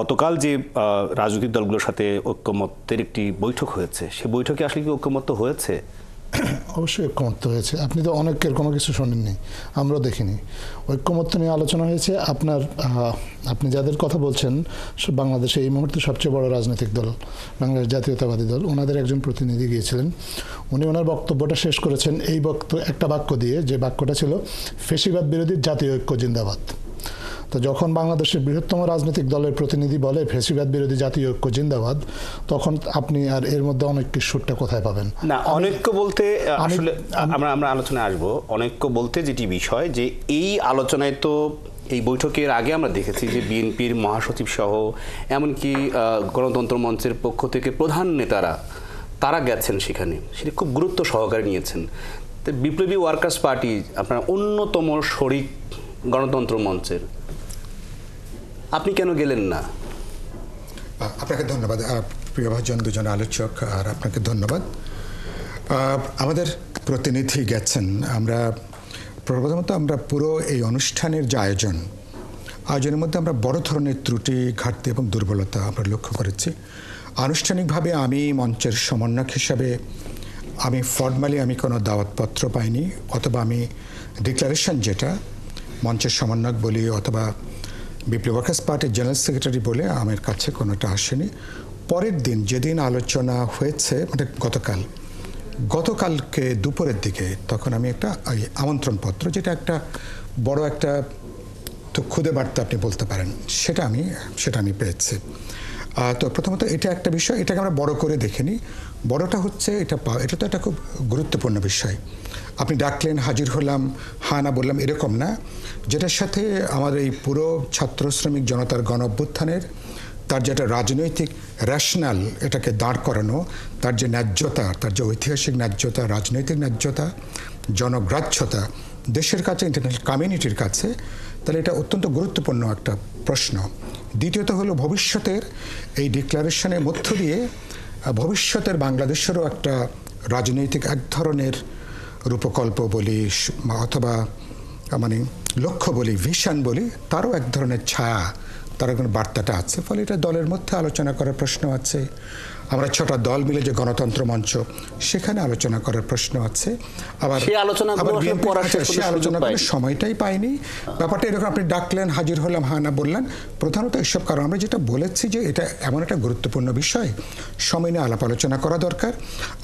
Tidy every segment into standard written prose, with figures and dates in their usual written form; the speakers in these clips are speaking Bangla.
গতকাল যে রাজনৈতিক দলগুলোর সাথে ঐক্যমত্যের একটি বৈঠক হয়েছে, সে বৈঠকে আসলে কি ঐক্যমত্য হয়েছে? অবশ্যই ঐক্যমত্য হয়েছে। আপনি তো অনেকের কোনো কিছু শোনেননি, আমরাও দেখিনি। ঐক্যমত্য নিয়ে আলোচনা হয়েছে। আপনি যাদের কথা বলছেন, বাংলাদেশে এই মুহূর্তে সবচেয়ে বড় রাজনৈতিক দল বাংলাদেশ জাতীয়তাবাদী দল, ওনাদের একজন প্রতিনিধি গিয়েছিলেন। উনি ওনার বক্তব্যটা শেষ করেছেন একটা বাক্য দিয়ে, যে বাক্যটা ছিল ফ্যাসিবাদ বিরোধী জাতীয় ঐক্য জিন্দাবাদ। তো যখন বাংলাদেশের বৃহত্তম রাজনৈতিক দলের প্রতিনিধি বলে ফ্যাসিবাদ বিরোধী জাতীয় ঐক্য জিন্দাবাদ, তখন আপনি আর এর মধ্যে অনৈক্যের সুরটা কোথায় পাবেন? না, অনৈক্য বলতে আসলে আমরা আলোচনায় আসবো। অনৈক্য বলতে যেটি বিষয়, যে এই আলোচনায় তো এই বৈঠকের আগে আমরা দেখেছি যে বিএনপির মহাসচিব সহ এমনকি গণতন্ত্র মঞ্চের পক্ষ থেকে প্রধান নেতারা তারা গেছেন সেখানে, সেটা খুব গুরুত্ব সহকারে নিয়েছেন। তো বিপ্লবী ওয়ার্কার্স পার্টি আপনার অন্যতম শরিক গণতন্ত্র মঞ্চের, আপনি কেন গেলেন না? আপনাকে ধন্যবাদ প্রিয় ভাজন, দুজন আলোচক, আর আপনাকে ধন্যবাদ। আমাদের প্রতিনিধি গেছেন। প্রথমত আমরা পুরো এই অনুষ্ঠানের যে আয়োজনের মধ্যে আমরা বড় ধরনের ত্রুটি, ঘাটতি এবং দুর্বলতা আমরা লক্ষ্য করেছি। আনুষ্ঠানিকভাবে আমি মঞ্চের সমন্বয়ক হিসাবে ফর্মালি কোনো দাওয়াতপত্র পাইনি, অথবা আমি ডিক্লারেশন, যেটা মঞ্চের সমন্বয়ক বলি অথবা বিপ্লবী ওয়ার্কার্স পার্টির জেনারেল সেক্রেটারি বলে, আমার কাছে কোনোটা আসেনি। পরের দিন যেদিন আলোচনা হয়েছে, মানে গতকালকে দুপুরের দিকে, তখন আমি একটা আমন্ত্রণপত্র, যেটা একটা বড় একটা তো খুদে বার্তা আপনি বলতে পারেন, সেটা আমি পেয়েছি। তো প্রথমত এটা একটা বিষয়, এটাকে আমরা বড় করে দেখিনি। বড়টা হচ্ছে এটা তো একটা খুব গুরুত্বপূর্ণ বিষয়। আপনি ডাকলেন, হাজির হলাম, হ্যাঁ না বললাম, এরকম না। যেটার সাথে আমাদের এই পুরো ছাত্র শ্রমিক জনতার গণ অভ্যুত্থানের, তার যেটা রাজনৈতিক রেশনাল, এটাকে দাঁড় করানো, তার যে ন্যায্যতা, তার যে ঐতিহাসিক ন্যায্যতা, রাজনৈতিক ন্যায্যতা, জনগ্রাহ্যতা দেশের কাছে, ইন্টারন্যাশনাল কমিউনিটির কাছে, তাহলে এটা অত্যন্ত গুরুত্বপূর্ণ একটা প্রশ্ন। দ্বিতীয়ত হলো, ভবিষ্যতের এই ডিক্লারেশনের মধ্য দিয়ে ভবিষ্যতের বাংলাদেশেরও একটা রাজনৈতিক এক ধরনের রূপকল্প বলি, অথবা লক্ষ্য বলি, ভিশন বলি, তারও এক ধরনের ছায়া, তার কোনো বার্তাটা আছে। ফলে এটা দলের মধ্যে আলোচনা করার প্রশ্ন আছে। আমরা 6টা দল মিলে যে গণতন্ত্র মঞ্চ, সেখানে আলোচনা করার প্রশ্ন আছে। আবার সেই আলোচনা করার সময়টাই পাইনি। ব্যাপারটা এরকম, আপনি ডাকলেন, হাজির হলাম, হ্যাঁ না বললেন। প্রধানত এসব কারণ আমরা যেটা বলেছি, যে এটা এমন একটা গুরুত্বপূর্ণ বিষয়, সময় নিয়ে আলাপ আলোচনা করা দরকার।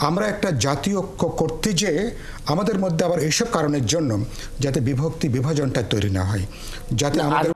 আমরা একটা জাতীয় ঐক্য করতে যেয়ে আমাদের মধ্যে আবার এইসব কারণের জন্য যাতে বিভক্তি, বিভাজনটা তৈরি না হয়, যাতে আমাদের